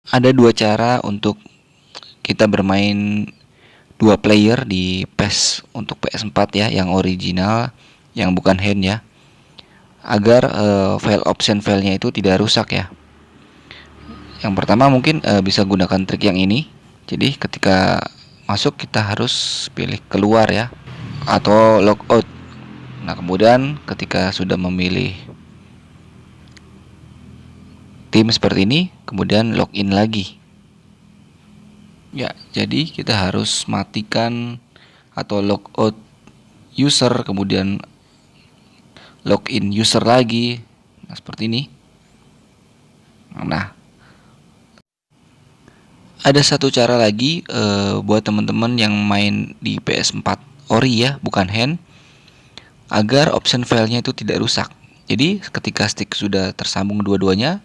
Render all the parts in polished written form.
Ada dua cara untuk kita bermain dua player di PES untuk PS4 ya, yang original, yang bukan hand ya, agar file option filenya itu tidak rusak ya. Yang pertama mungkin bisa gunakan trik yang ini. Jadi ketika masuk kita harus pilih keluar ya, atau logout. Nah kemudian ketika sudah memilih tim seperti ini, kemudian login lagi. Ya, jadi kita harus matikan atau logout user, kemudian login user lagi. Nah, seperti ini. Nah, ada satu cara lagi buat teman-teman yang main di PS4 ori ya, bukan hand, agar option filenya itu tidak rusak. Jadi ketika stick sudah tersambung dua-duanya,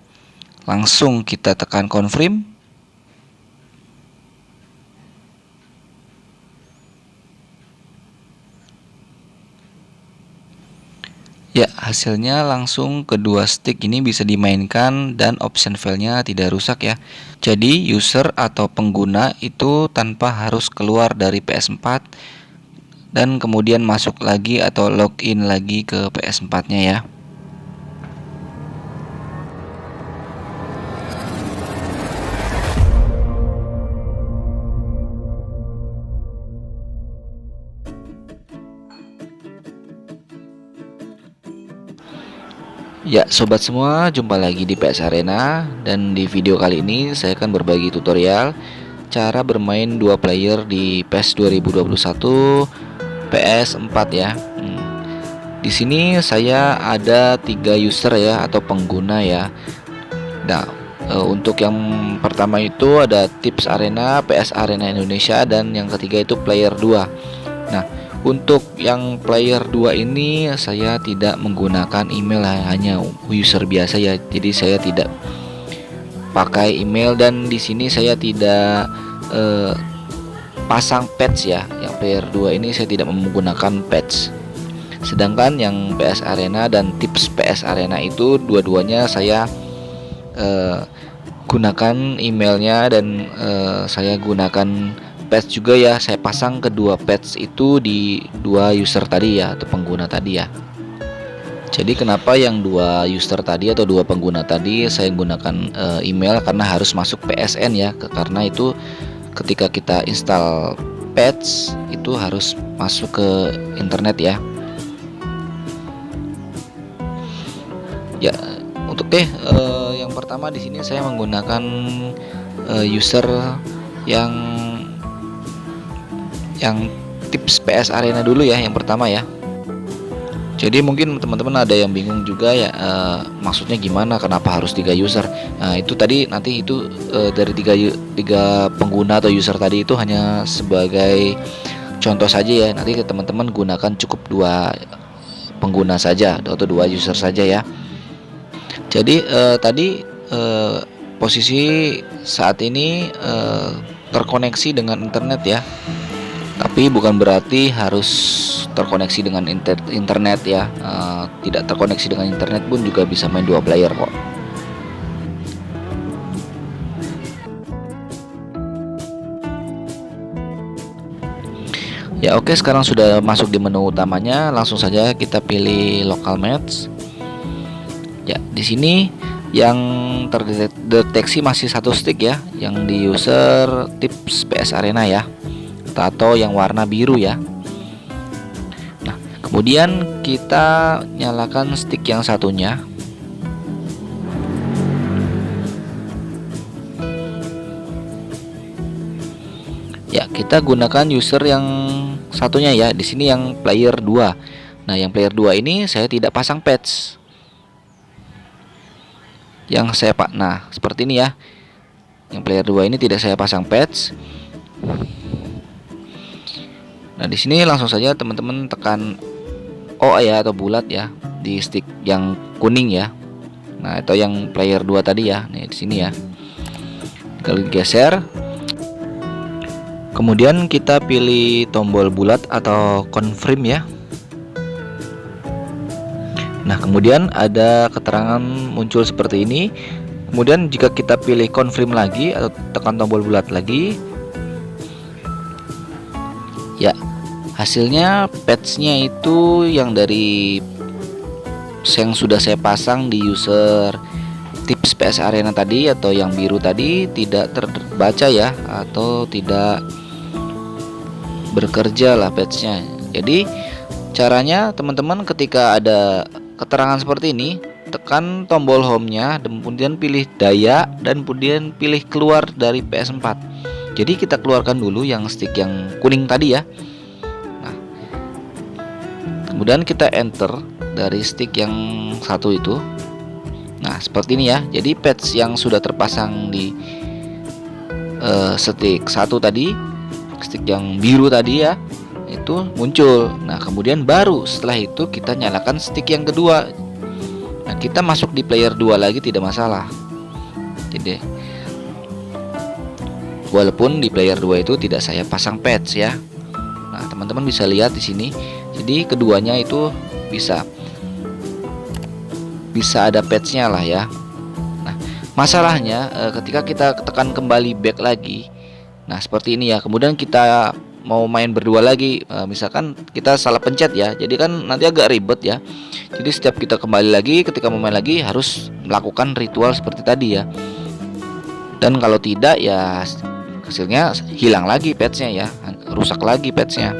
langsung kita tekan confirm. Ya, hasilnya langsung kedua stick ini bisa dimainkan dan option filenya tidak rusak ya. Jadi user atau pengguna itu tanpa harus keluar dari PS4 dan kemudian masuk lagi atau login lagi ke PS4-nya ya. Ya, sobat semua, jumpa lagi di PS Arena, dan di video kali ini saya akan berbagi tutorial cara bermain dua player di PES 2021 PS4 ya. Di sini saya ada 3 user ya, atau pengguna ya. Nah, untuk yang pertama itu ada Tips Arena, PS Arena Indonesia, dan yang ketiga itu player 2. Nah, untuk yang player 2 ini saya tidak menggunakan email, hanya user biasa ya. Jadi saya tidak pakai email, dan di sini saya tidak pasang patch ya. Yang player 2 ini saya tidak menggunakan patch. Sedangkan yang PS Arena dan Tips PS Arena itu dua-duanya saya gunakan emailnya, dan saya gunakan patch juga ya. Saya pasang kedua patch itu di dua user tadi ya, atau pengguna tadi ya. Jadi kenapa yang dua user tadi atau dua pengguna tadi saya gunakan email, karena harus masuk PSN ya. Karena itu ketika kita install patch itu harus masuk ke internet ya. Ya, untuk yang pertama di sini saya menggunakan user yang Tips PS Arena dulu ya, yang pertama ya. Jadi mungkin teman-teman ada yang bingung juga ya, maksudnya gimana, kenapa harus 3 user. Nah itu tadi, nanti itu dari tiga pengguna atau user tadi itu hanya sebagai contoh saja ya. Nanti teman-teman gunakan cukup 2 pengguna saja atau 2 user saja ya. Jadi tadi posisi saat ini terkoneksi dengan internet ya. Tapi bukan berarti harus terkoneksi dengan internet ya. Tidak terkoneksi dengan internet pun juga bisa main 2 player kok. Ya oke, sekarang sudah masuk di menu utamanya. Langsung saja kita pilih local match. Ya, di sini yang terdeteksi masih 1 stick ya, yang di user Tips PS Arena ya, atau yang warna biru ya. Nah, kemudian kita nyalakan stick yang satunya. Ya, kita gunakan user yang satunya ya. Di sini yang player 2. Nah, yang player 2 ini saya tidak pasang patch. Nah, seperti ini ya. Yang player 2 ini tidak saya pasang patch. Nah, di sini langsung saja teman-teman tekan O ya, atau bulat ya, di stick yang kuning ya. Nah, itu yang player 2 tadi ya. Nih di sini ya. Kalau geser, kemudian kita pilih tombol bulat atau confirm ya. Nah, kemudian ada keterangan muncul seperti ini. Kemudian jika kita pilih confirm lagi atau tekan tombol bulat lagi, ya hasilnya patchnya itu yang dari yang sudah saya pasang di user tips PS Arena tadi atau yang biru tadi tidak terbaca ya, atau tidak bekerja lah patchnya. Jadi caranya teman-teman ketika ada keterangan seperti ini, tekan tombol home-nya dan kemudian pilih daya dan kemudian pilih keluar dari PS4. Jadi kita keluarkan dulu yang stick yang kuning tadi ya. Nah, kemudian kita enter dari stick yang satu itu. Nah, seperti ini ya. Jadi patch yang sudah terpasang di stick satu tadi, stick yang biru tadi ya, itu muncul. Nah, kemudian baru setelah itu kita nyalakan stick yang kedua. Nah, kita masuk di player 2 lagi tidak masalah. Jadi walaupun di player 2 itu tidak saya pasang patch ya. Nah, teman-teman bisa lihat di sini. Jadi keduanya itu bisa ada patchnya lah ya. Nah, masalahnya ketika kita tekan kembali back lagi, nah seperti ini ya. Kemudian kita mau main berdua lagi, misalkan kita salah pencet ya, jadi kan nanti agak ribet ya. Jadi setiap kita kembali lagi, ketika mau main lagi harus melakukan ritual seperti tadi ya. Dan kalau tidak ya hasilnya hilang lagi patchnya ya, rusak lagi patchnya,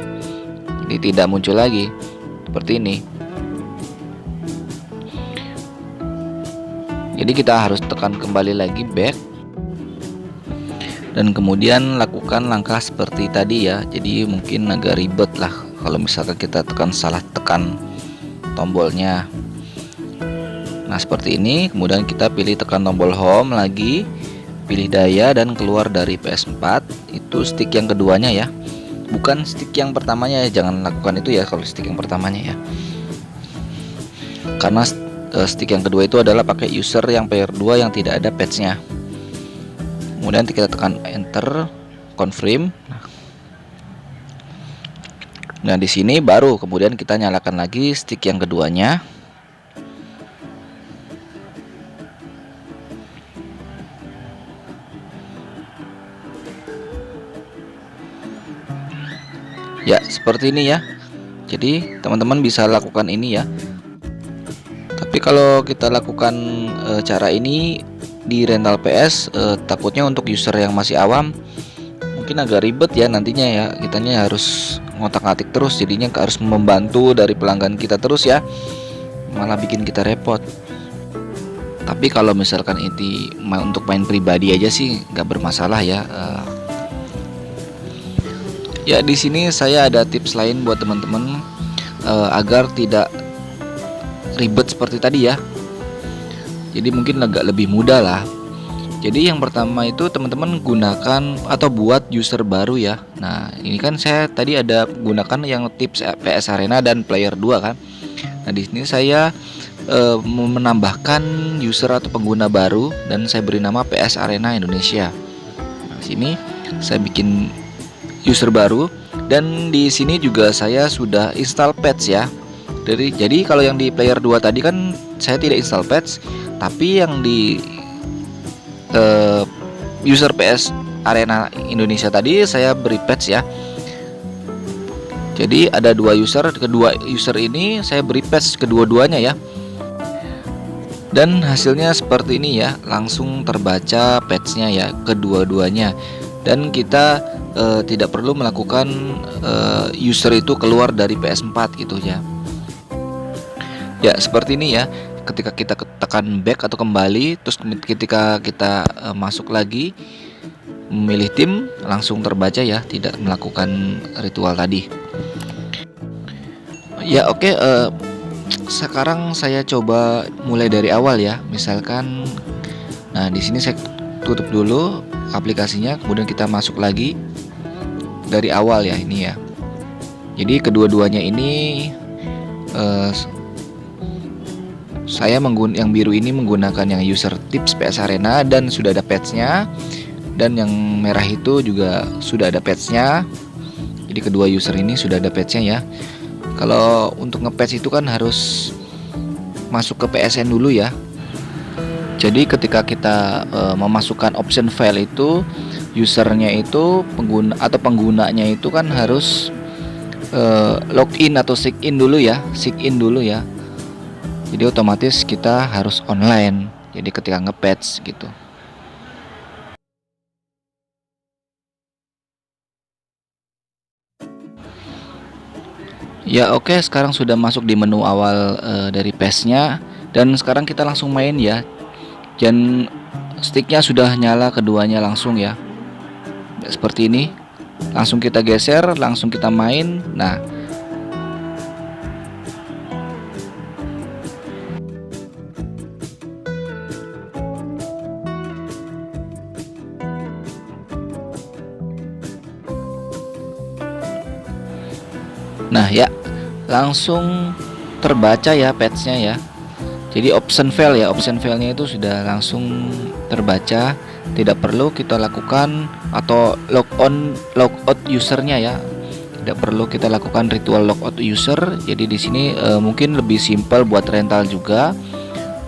jadi tidak muncul lagi seperti ini. Jadi kita harus tekan kembali lagi back dan kemudian lakukan langkah seperti tadi ya. Jadi mungkin agak ribet lah kalau misalkan kita salah tekan tombolnya. Nah, seperti ini. Kemudian kita pilih tekan tombol home lagi, pilih daya dan keluar dari PS4. Itu stick yang keduanya ya, bukan stick yang pertamanya ya. Jangan lakukan itu ya kalau stick yang pertamanya ya, karena stick yang kedua itu adalah pakai user yang player 2 yang tidak ada patchnya. Kemudian kita tekan enter, confirm. Nah, di sini baru kemudian kita nyalakan lagi stick yang keduanya. Ya, seperti ini ya. Jadi teman-teman bisa lakukan ini ya. Tapi kalau kita lakukan cara ini di rental PS, takutnya untuk user yang masih awam mungkin agak ribet ya nantinya ya. Kitanya harus ngotak-ngatik terus, jadinya harus membantu dari pelanggan kita terus ya, malah bikin kita repot. Tapi kalau misalkan ini untuk main pribadi aja sih nggak bermasalah ya. Ya, di sini saya ada tips lain buat teman-teman agar tidak ribet seperti tadi ya. Jadi mungkin agak lebih mudah lah. Jadi yang pertama itu teman-teman gunakan atau buat user baru ya. Nah, ini kan saya tadi ada gunakan yang tips PS Arena dan player 2 kan. Nah, di sini saya menambahkan user atau pengguna baru dan saya beri nama PS Arena Indonesia. Nah, di sini saya bikin user baru dan di sini juga saya sudah install patch ya. Jadi kalau yang di player 2 tadi kan saya tidak install patch, tapi yang di user PS Arena Indonesia tadi saya beri patch ya. Jadi ada dua user, kedua user ini saya beri patch kedua-duanya ya. Dan hasilnya seperti ini ya, langsung terbaca patchnya ya kedua-duanya. Dan kita tidak perlu melakukan user itu keluar dari PS4 gitu ya. Ya, seperti ini ya. Ketika kita tekan back atau kembali, terus ketika kita masuk lagi memilih tim, langsung terbaca ya, tidak melakukan ritual tadi. Ya, oke. Sekarang saya coba mulai dari awal ya. Misalkan, nah di sini saya tutup dulu aplikasinya, kemudian kita masuk lagi dari awal ya ini ya. Jadi kedua-duanya ini saya yang biru ini menggunakan yang user tips PS Arena dan sudah ada patchnya, dan yang merah itu juga sudah ada patchnya. Jadi kedua user ini sudah ada patchnya ya. Kalau untuk ngepatch itu kan harus masuk ke PSN dulu ya. Jadi ketika kita memasukkan option file itu, usernya itu penggunanya itu kan harus login atau sign in dulu ya. Jadi otomatis kita harus online. Jadi ketika nge-patch gitu. Ya oke, sekarang sudah masuk di menu awal dari PES-nya, dan sekarang kita langsung main ya. Dan sticknya sudah nyala keduanya langsung ya. Seperti ini. Langsung kita geser, langsung kita main. Nah, ya langsung terbaca ya patch-nya ya. Jadi option file-nya itu sudah langsung terbaca, tidak perlu kita lakukan atau logout usernya ya. Tidak perlu kita lakukan ritual logout user. Jadi di sini mungkin lebih simpel buat rental juga,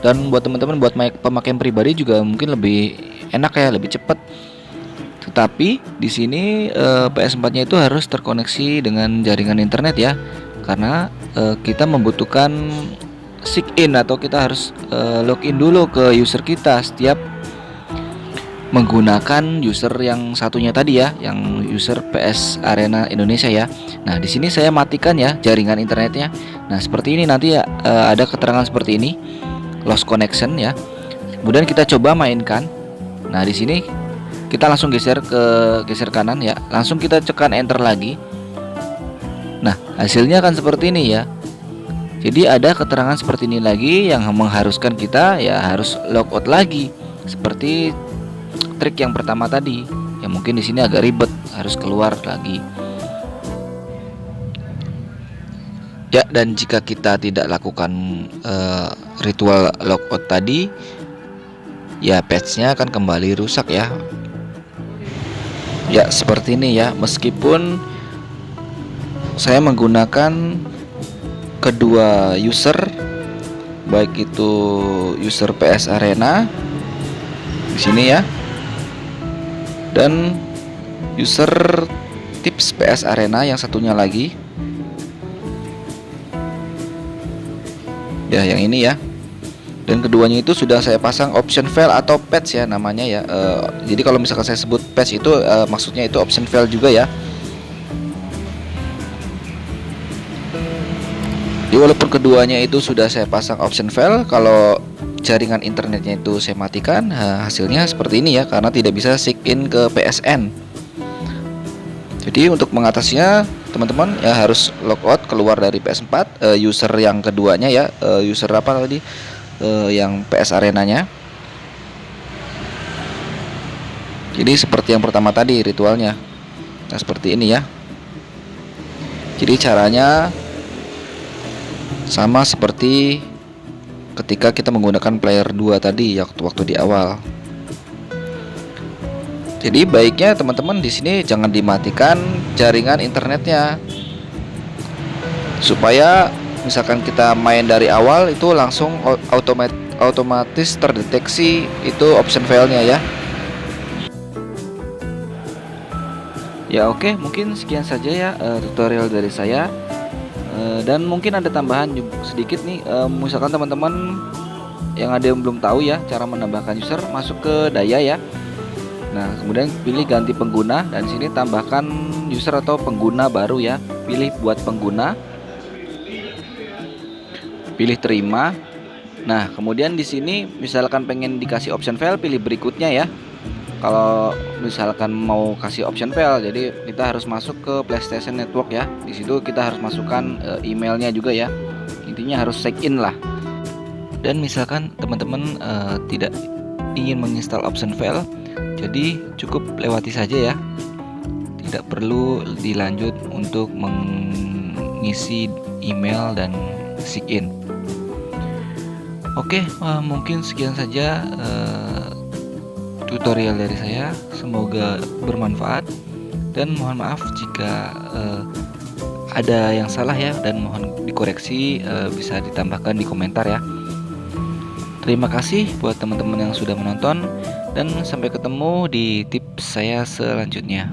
dan buat teman-teman buat pemakaian pribadi juga mungkin lebih enak ya, lebih cepat. Tetapi di sini PS4-nya itu harus terkoneksi dengan jaringan internet ya, karena kita membutuhkan sign in atau kita harus login dulu ke user kita setiap menggunakan user yang satunya tadi ya, yang user PS Arena Indonesia ya. Nah, di sini saya matikan ya jaringan internetnya. Nah, seperti ini nanti ya, ada keterangan seperti ini, lost connection ya. Kemudian kita coba mainkan. Nah, di sini kita langsung geser kanan ya. Langsung kita tekan enter lagi. Nah, hasilnya kan seperti ini ya. Jadi ada keterangan seperti ini lagi yang mengharuskan kita ya harus logout lagi, seperti trik yang pertama tadi. Ya mungkin di sini agak ribet, harus keluar lagi. Ya, dan jika kita tidak lakukan ritual logout tadi, ya patch-nya akan kembali rusak ya. Ya seperti ini ya, meskipun saya menggunakan kedua user, baik itu user PS Arena di sini ya, dan user tips PS Arena yang satunya lagi ya, yang ini ya. Dan keduanya itu sudah saya pasang option file atau patch ya namanya ya. Jadi kalau misalkan saya sebut patch itu maksudnya itu option file juga ya. Jadi walaupun keduanya itu sudah saya pasang option file, kalau jaringan internetnya itu saya matikan, hasilnya seperti ini ya, karena tidak bisa sign in ke PSN. Jadi untuk mengatasinya teman-teman ya harus logout keluar dari PS4, user yang keduanya ya, user apa tadi, yang PS Arenanya. Jadi seperti yang pertama tadi ritualnya. Nah seperti ini ya. Jadi caranya sama seperti ketika kita menggunakan player 2 tadi waktu di awal. Jadi baiknya teman-teman di sini jangan dimatikan jaringan internetnya, supaya misalkan kita main dari awal itu langsung otomatis terdeteksi itu option filenya ya. Ya oke, mungkin sekian saja ya tutorial dari saya. Dan mungkin ada tambahan sedikit nih, misalkan teman-teman yang ada yang belum tahu ya cara menambahkan user, masuk ke daya ya. Nah kemudian pilih ganti pengguna, dan di sini tambahkan user atau pengguna baru ya. Pilih buat pengguna, pilih terima. Nah kemudian di sini misalkan pengen dikasih option file, pilih berikutnya ya. Kalau misalkan mau kasih option file, jadi kita harus masuk ke PlayStation Network ya. Di situ kita harus masukkan emailnya juga ya. Intinya harus sign in lah. Dan misalkan teman-teman tidak ingin menginstal option file, jadi cukup lewati saja ya. Tidak perlu dilanjut untuk mengisi email dan sign in. Oke, mungkin sekian saja tutorial dari saya, semoga bermanfaat, dan mohon maaf jika ada yang salah ya, dan mohon dikoreksi, bisa ditambahkan di komentar ya. Terima kasih buat teman-teman yang sudah menonton dan sampai ketemu di tips saya selanjutnya.